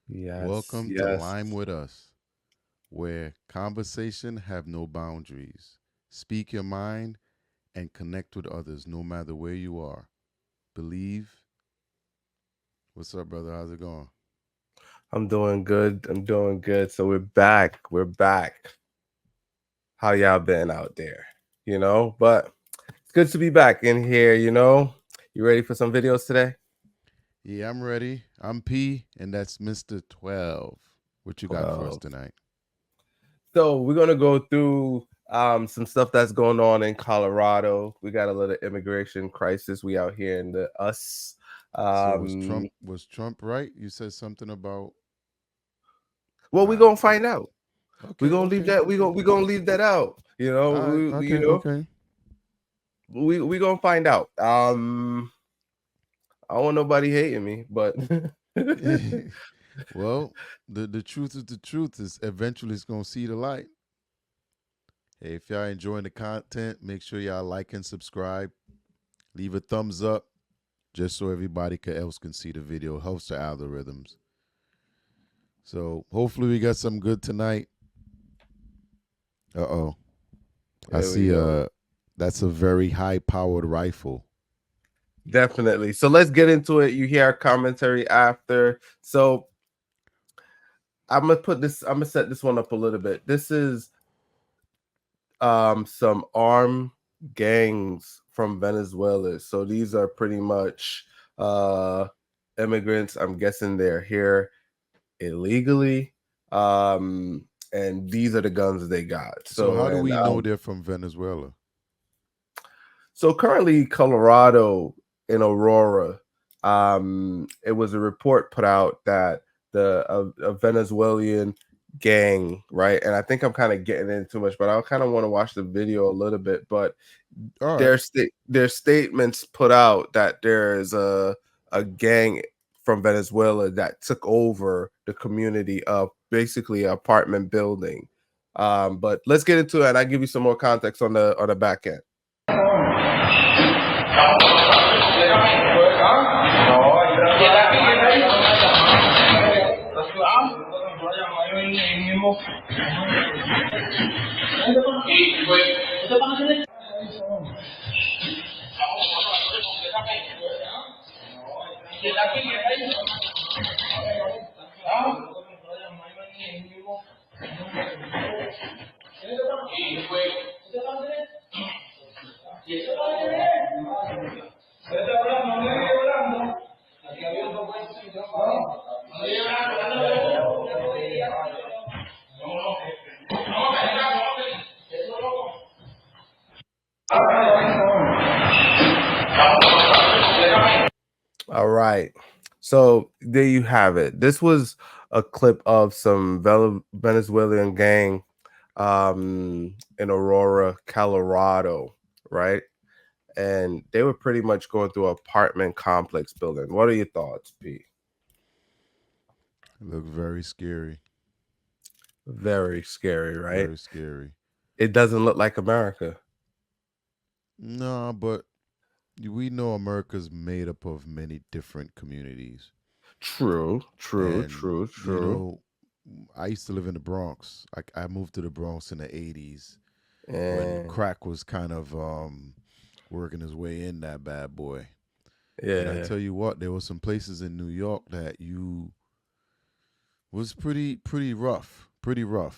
Yes, Welcome to yes. Lime with Us, where conversation have no boundaries. Speak your mind and connect with others no matter where you are. Believe. What's up, brother? How's it going? I'm doing good. I'm doing good. So we're back. We're back. How y'all been out there? But it's good to be back in here. You ready for some videos today? Yeah, I'm ready. I'm P, and that's Mr. 12. What you got for us 12. tonight? So we're gonna go through some stuff that's going on in Colorado. We got a little immigration crisis. We out here in the us. So Um, Was Trump right? You said something about well, we're nah. gonna find out. We're Okay, gonna leave okay, that. We're okay. gonna we gonna leave that out. All right, We okay, okay. we gonna find out. I don't want nobody hating me, but Well, the truth is the truth is eventually it's gonna see the light. Hey, if y'all enjoying the content, make sure y'all like and subscribe. Leave a thumbs up just so everybody else can see the video. Helps the algorithms. So hopefully we got some good tonight. Uh-oh. I here we see go. that's a very high powered rifle. Definitely. So let's get into it. You hear our commentary after. So I'm gonna set this one up a little bit. This is some armed gangs from Venezuela. So these are pretty much immigrants. I'm guessing they're here illegally. And these are the guns they got. So So how do and we know they're from Venezuela? So currently, Colorado in Aurora, it was a report put out that a Venezuelan gang, right? And I think I'm kind of getting into too much, but I kind of want to watch the video a little bit. But All right. their statements put out that there is a gang from Venezuela that took over the community of basically an apartment building. But let's get into it, and I give you some more context on the back end. All right. So there you have it. This was a clip of some Venezuelan gang in Aurora, Colorado, right? And they were pretty much going through an apartment complex building. What are your thoughts, Pete? Look very scary. Very scary, right? Very scary. It doesn't look like America. No, but we know America's made up of many different communities. True, true, And, true, you true. know, I used to live in the Bronx. I moved to the Bronx in the 80s when And crack was kind of working his way in that bad boy. And I yeah, tell you what, there were some places in New York that you was pretty rough,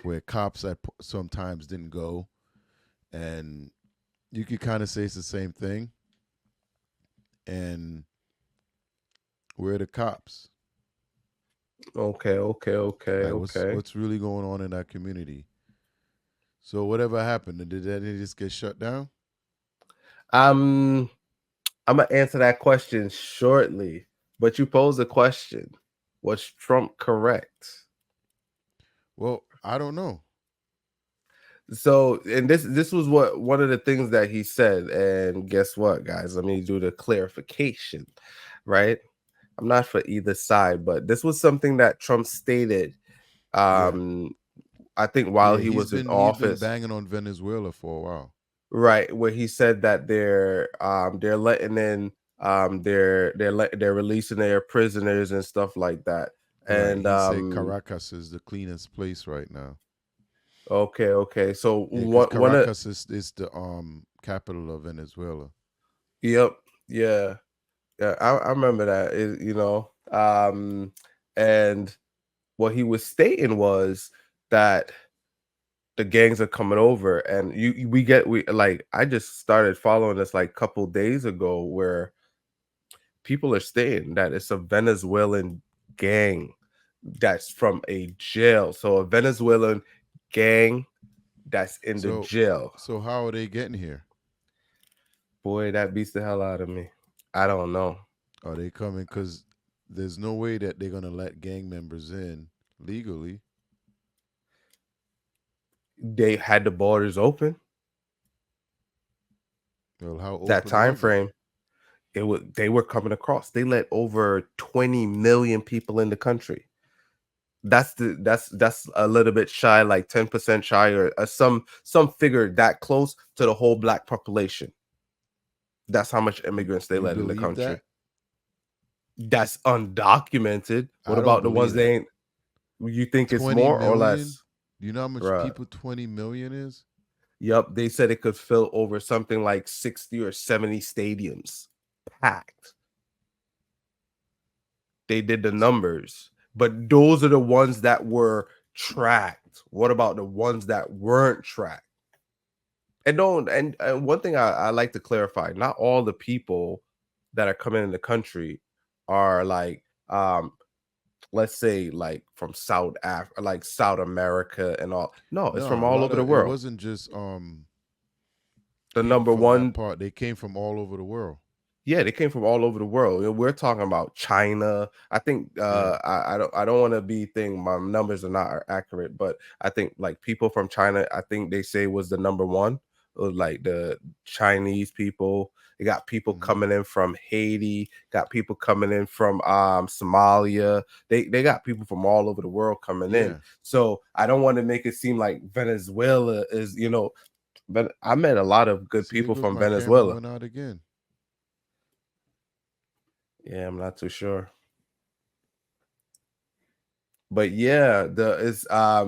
where cops sometimes didn't go, and you could kind of say it's the same thing. And where are the cops? okay, okay, okay, Like, okay. what's really going on in that community? So whatever happened, did that just get shut down? Um, I'm gonna answer that question shortly, but you posed a question. Was Trump correct? Well, I don't know. So, and this was what one of the things that he said. And guess what, guys? Let me do the clarification, right? I'm not for either side, but this was something that Trump stated. Yeah, Um, I think while yeah. he was in He's been office, banging on Venezuela for a while. right, where he said that they're letting in they're releasing their prisoners and stuff like that. Right. And He said Caracas is the cleanest place right now. okay. So Yeah, because one of Caracas is the capital of Venezuela. yep, yeah, yeah. I remember that. And what he was stating was that the gangs are coming over, and we like I just started following this like couple days ago where people are stating that it's a Venezuelan gang that's from a jail. So a Venezuelan gang that's in the So, jail. so how are they getting here? Boy, that beats the hell out of me. I don't know. Are they coming? Because there's no way that they're gonna let gang members in legally. They had the borders open Well, how that open time was it? frame. They were coming across. They let over 20 million people in the country. That's a little bit shy, like 10% shy, or some figure that close to the whole black population. That's how much You immigrants they you let in the believe country. that? That's undocumented. What I don't about the ones believe they it. ain't? You think it's 20 more or million? less? Do you know how much Right. people 20 million is? Yep. They said it could fill over something like 60 or 70 stadiums packed. They did the numbers, but those are the ones that were tracked. What about the ones that weren't tracked? And don't and one thing I like to clarify: not all the people that are coming in the country are like let's say like from like South America and all. No, it's from No, a all lot over the of it world. wasn't just The people number from that one, part. They came from all over the world. yeah, they came from all over the world. We're talking about China. I think Yeah. I don't want to be thing. My numbers are not accurate, but I think like people from China. I think they say was the number one. Like the Chinese people. They got people Hmm. coming in from Haiti. Got people coming in from Somalia. They got people from all over the world coming in. Yeah. So I don't want to make it seem like Venezuela is But I met a lot of good See, there people goes from my camera Venezuela. went out again. Yeah, I'm not too sure. But yeah, the it's I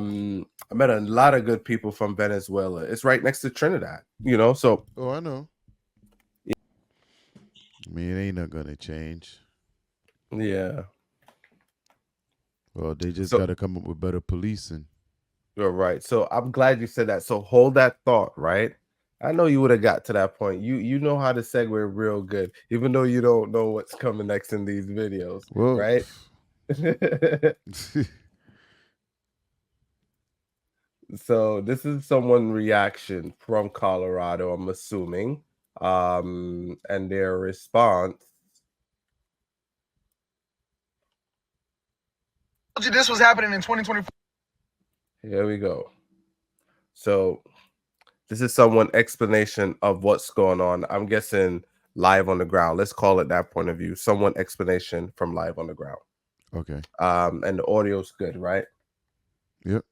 met a lot of good people from Venezuela. It's right next to Trinidad. So Oh, I know. I mean, it ain't not gonna change. yeah. Well, they just So got to come up with better policing. you're right. So I'm glad you said that. So hold that thought, right? I know you would have got to that point. You know how to segue real good, even though you don't know what's coming next in these videos, Well, right? So this is someone reaction from Colorado, I'm assuming. And their response. Told you this was happening in 2024. Here we go. So this is someone explanation of what's going on. I'm guessing live on the ground. Let's call it that point of view. Someone explanation from live on the ground. okay. And the audio's good, right? Yep.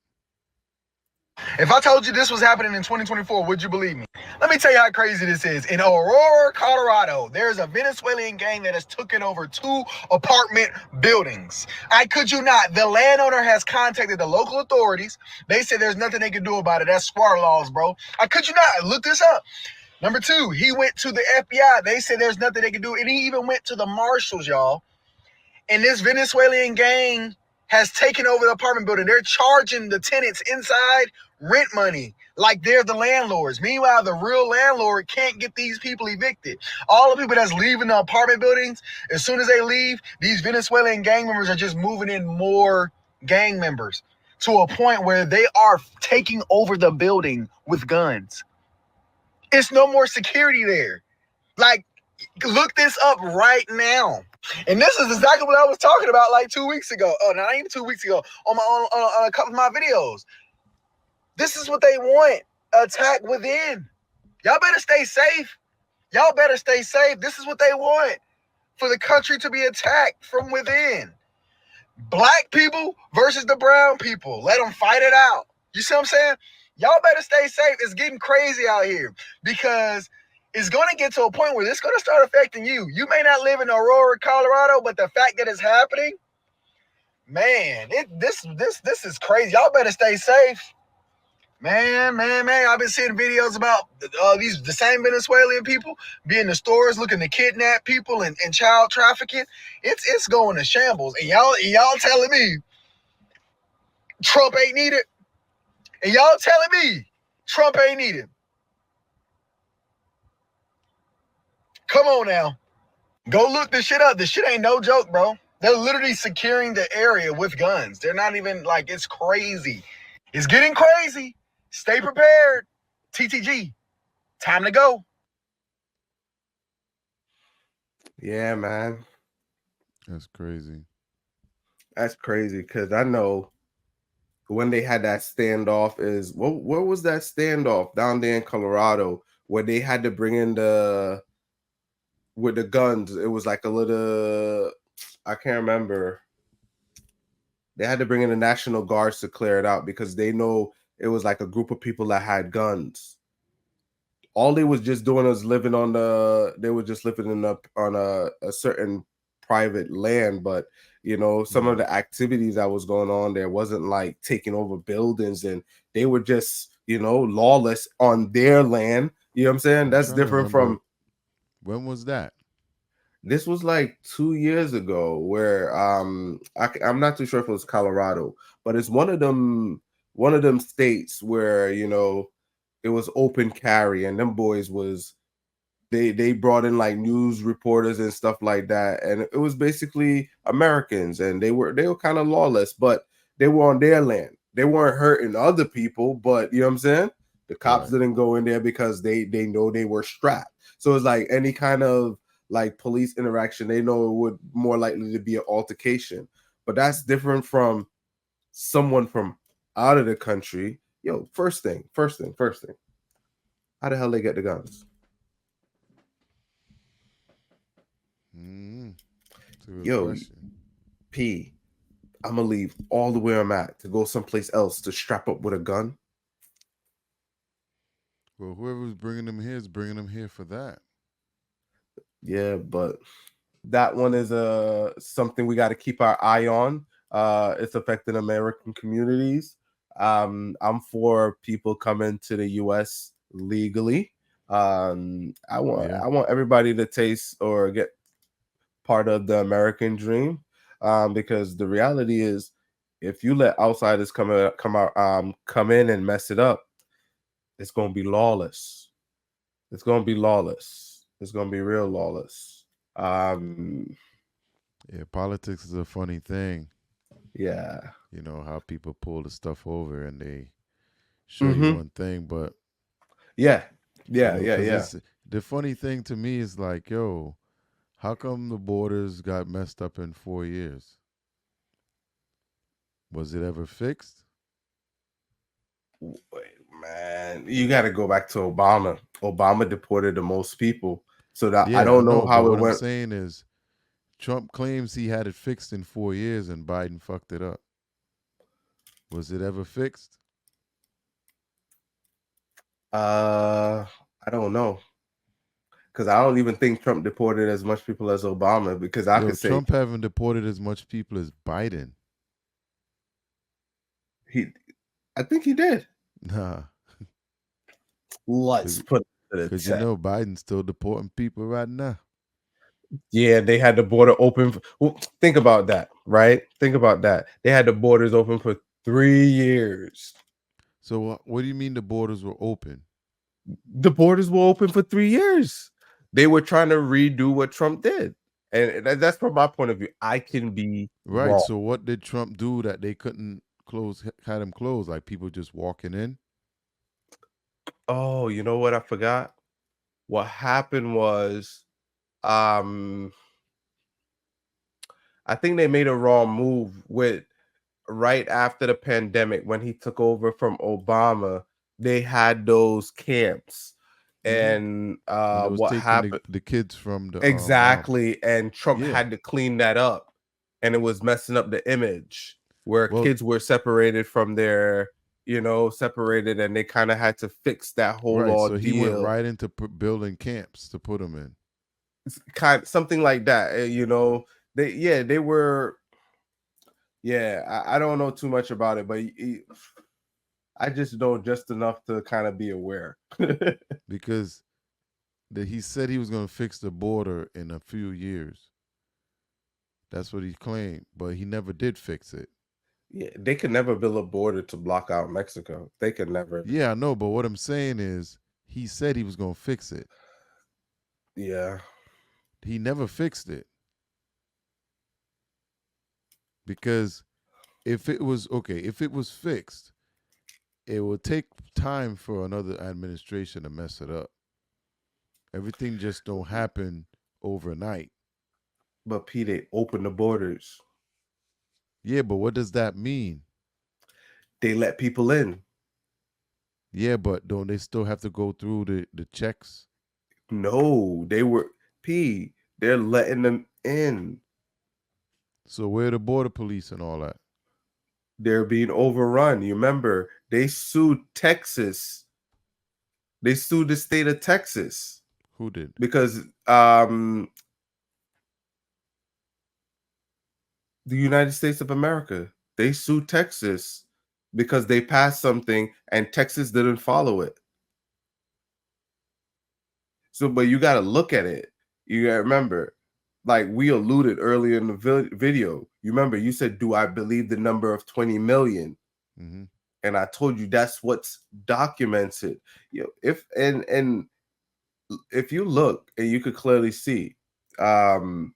If I told you this was happening in 2024, would you believe me? Let me tell you how crazy this is. In Aurora, Colorado, there's a Venezuelan gang that has taken over 2 apartment buildings. I could you not. The landowner has contacted the local authorities. They said there's nothing they can do about it. That's squatter laws, bro. I could you not. Look this up. Number 2, he went to the FBI. They said there's nothing they can do. And he even went to the marshals, y'all. And this Venezuelan gang has taken over the apartment building. They're charging the tenants inside rent money like they're the landlords. Meanwhile, the real landlord can't get these people evicted. All the people that's leaving the apartment buildings, as soon as they leave, these Venezuelan gang members are just moving in more gang members to a point where they are taking over the building with guns. It's no more security there. Like, look this up right now. And this is exactly what I was talking about like 2 weeks ago. Oh, not even 2 weeks ago on a couple of my videos. This is what they want. Attack within. Y'all better stay safe. Y'all better stay safe. This is what they want. For the country to be attacked from within. Black people versus the brown people. Let them fight it out. You see what I'm saying? Y'all better stay safe. It's getting crazy out here because it's going to get to a point where it's going to start affecting you. You may not live in Aurora, Colorado, but the fact that it's happening Man, this is crazy. Y'all better stay safe. Man. I've been seeing videos about these the same Venezuelan people be in the stores looking to kidnap people and child trafficking. It's going to shambles. And y'all telling me Trump ain't needed? And y'all telling me Trump ain't needed? Come on now. Go look this shit up. This shit ain't no joke, bro. They're literally securing the area with guns. They're not even like, it's crazy. It's getting crazy. Stay prepared. TTG, time to go. Yeah, man. That's crazy. That's crazy because I know when they had that standoff is what was that standoff down there in Colorado where they had to bring in the with the guns. It was like a little I can't remember. They had to bring in the National Guards to clear it out because they know it was like a group of people that had guns. All they was just doing was living on they were just living in on a certain private land, but you know, some of the activities that was going on there wasn't like taking over buildings, and they were just, you know, lawless on their land. You know what I'm saying? I'm That's trying to different remember, from when was that? this was like 2 years ago where I'm not too sure if it was Colorado, but it's one of them states where, you know, it was open carry, and them boys was they brought in like news reporters and stuff like that, and it was basically Americans, and they were kind of lawless, but they were on their land. They weren't hurting other people, but you know what I'm saying? The cops Right. didn't go in there because they know they were strapped. So it's like any kind of like police interaction, they know it would more likely to be an altercation. But that's different from someone from out of the country. Yo, first thing. How the hell they get the guns? Mm, it's a good Yo, question. P, I'm gonna leave all the way I'm at to go someplace else to strap up with a gun. Well, whoever's bringing them here is bringing them here for that. Yeah, but that one is something we got to keep our eye on. It's affecting American communities. I'm for people coming to the U.S. legally. Yeah. I want everybody to taste or get part of the American dream. Because the reality is, if you let outsiders come in and mess it up, it's gonna be lawless. It's gonna be lawless. It's gonna be real lawless. Um, Yeah, politics is a funny thing. yeah. You know, how people pull the stuff over and they show you Mm-hmm. one thing, but, Yeah. you Yeah. know, Yeah. because Yeah. it's the funny thing to me is like, yo, how come the borders got messed up in 4 years? Was it ever fixed? Wait, man, you got to go back to Obama. Obama deported the most people, so that I Yeah, I don't know know, but how it what I'm went. saying is Trump claims he had it fixed in 4 years and Biden fucked it up. Was it ever fixed? Uh, I don't know because I don't even think Trump deported as much people as Obama. Because I Yo, could say Trump haven't deported as much people as Biden. he, I think he did. Nah, Let's put it to the because you test. know Biden's still deporting people right now. Yeah, they had the border open. Well, think about that, right? Think about that. They had the borders open for 3 years. So what do you mean the borders were open? The borders were open for 3 years. They were trying to redo what Trump did. And that's from my point of view. I can be Right. wrong. So what did Trump do that they couldn't close? Had him closed, like people just walking in. Oh, you know what? I forgot. What happened was, um, I think they made a wrong move with right after the pandemic when he took over from Obama. They had those camps, Mm-hmm. and And it was what taking happened the kids from the exactly? And Trump yeah. had to clean that up, and it was messing up the image where Well, kids were separated from their, you know, separated, and they kind of had to fix that whole right. So he went ordeal. right into building camps to put them in. It's kind something like that, you know. They were Yeah, I don't know too much about it, but I just know just enough to kind of be aware. because he said he was going to fix the border in a few years. That's what he claimed, but he never did fix it. Yeah, they could never build a border to block out Mexico. They could never. Yeah, I know, but what I'm saying is he said he was going to fix it. Yeah, He never fixed it because if it was fixed, it would take time for another administration to mess it up. Everything just don't happen overnight. but P, they open the borders. Yeah, but what does that mean? They let people in. Yeah, but don't they still have to go through the checks? No, they were P. They're letting them in. So where the border police and all that? They're being overrun. You remember they sued Texas. They sued the state of Texas Who did? because the United States of America. They sued Texas because they passed something and Texas didn't follow it. So, but you got to look at it. You got to remember, like we alluded earlier in the video. You remember, you said, "Do I believe the number of 20 million?" Mm-hmm. And I told you that's what's documented. You know, if if you look and you could clearly see, um,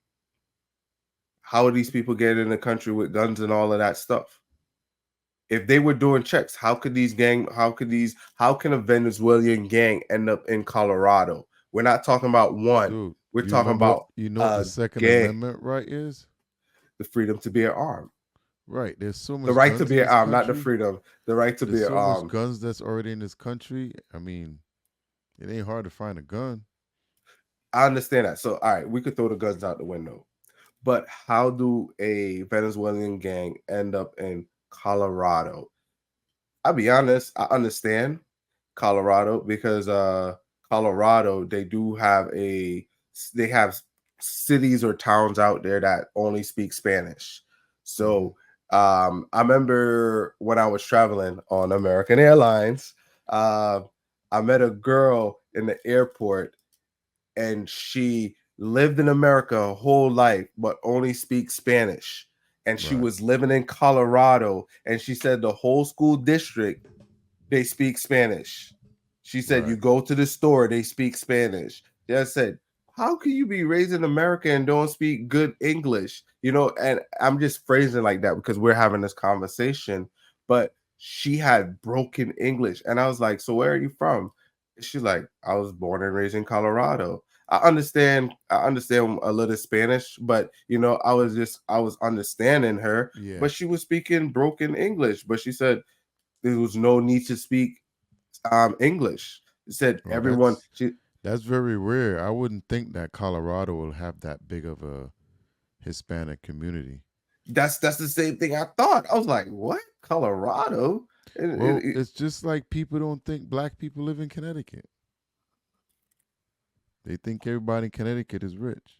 how are these people getting in the country with guns and all of that stuff? If they were doing checks, how can a Venezuelan gang end up in Colorado? We're not talking about one. Dude, We're you talking remember about you know what the a Second gang, Amendment right is? the freedom to bear armed. Right. There's so The much right to guns in bear this armed, not the country. freedom. The right to There's bear so much armed. guns that's already in this country. I mean, it ain't hard to find a gun. I understand that. So, all right, we could throw the guns out the window. But how do a Venezuelan gang end up in Colorado? I'll be honest, I understand Colorado because Colorado they have cities or towns out there that only speak Spanish. Mm-hmm. So I remember when I was traveling on American Airlines, uh, I met a girl in the airport and she lived in America her whole life, but only speaks Spanish. And she Right. was living in Colorado, and she said the whole school district they speak Spanish. She said you Right. go to the store, they speak Spanish. Yeah, I said, how can you be raised in America and don't speak good English? You know, and I'm just phrasing like that because we're having this conversation. But she had broken English, and I was like, "So where are you from?" She's like, "I was born and raised in Colorado." I understand a little Spanish, but you know, I was understanding her, Yeah. but she was speaking broken English. But she said there was no need to speak English. She said Well, everyone. that's very rare. I wouldn't think that Colorado will have that big of a Hispanic community. That's the same thing I thought. I was like, what? Colorado? Well, it's just like people don't think black people live in Connecticut. They think everybody in Connecticut is rich.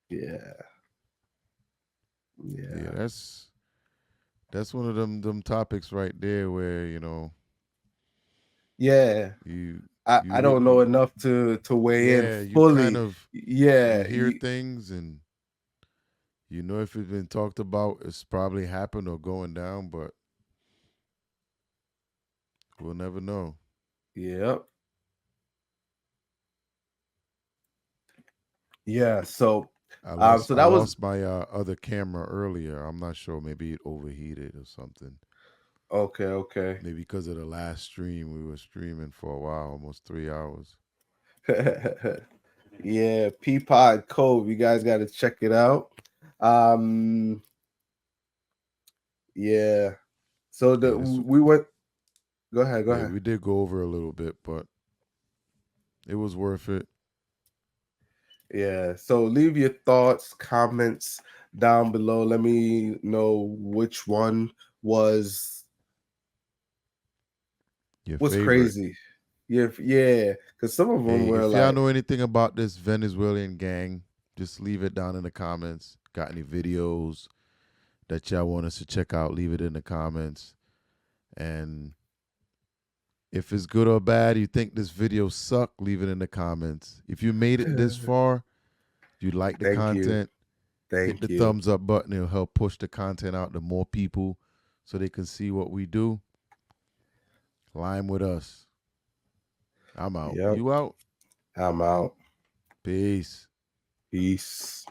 Yeah, Yeah, yeah, that's one of them topics right there where yeah. you I you don't know enough to weigh in yeah, you kind fully. of you Yeah, hear things and you know if it's been talked about, it's probably happened or going down, but we'll never know. yep, yeah. So, so I that was lost my other camera earlier. I'm not sure. Maybe it overheated or something. okay, okay. Maybe because of the last stream, we were streaming for a while, almost 3 hours. Yeah, Peapod Cove. You guys got to check it out. Um, yeah. So Yeah, this we went. Go ahead. Go yeah, ahead. we did go over a little bit, but it was worth it. Yeah. So leave your thoughts, comments down below. Let me know which one was Your was favorite. crazy. Yeah. Because some of them Hey, were if y'all like, know anything about this Venezuelan gang, just leave it down in the comments. Got any videos, that y'all want us to check out, leave it in the comments. And if it's good or bad, you think this video sucked, leave it in the comments. If you made it this far, if you like the Thank you. content, hit Thank the you. thumbs up button. It'll help push the content out to more people so they can see what we do. Line with us. I'm out. Yep. You out? I'm out. Peace. Peace.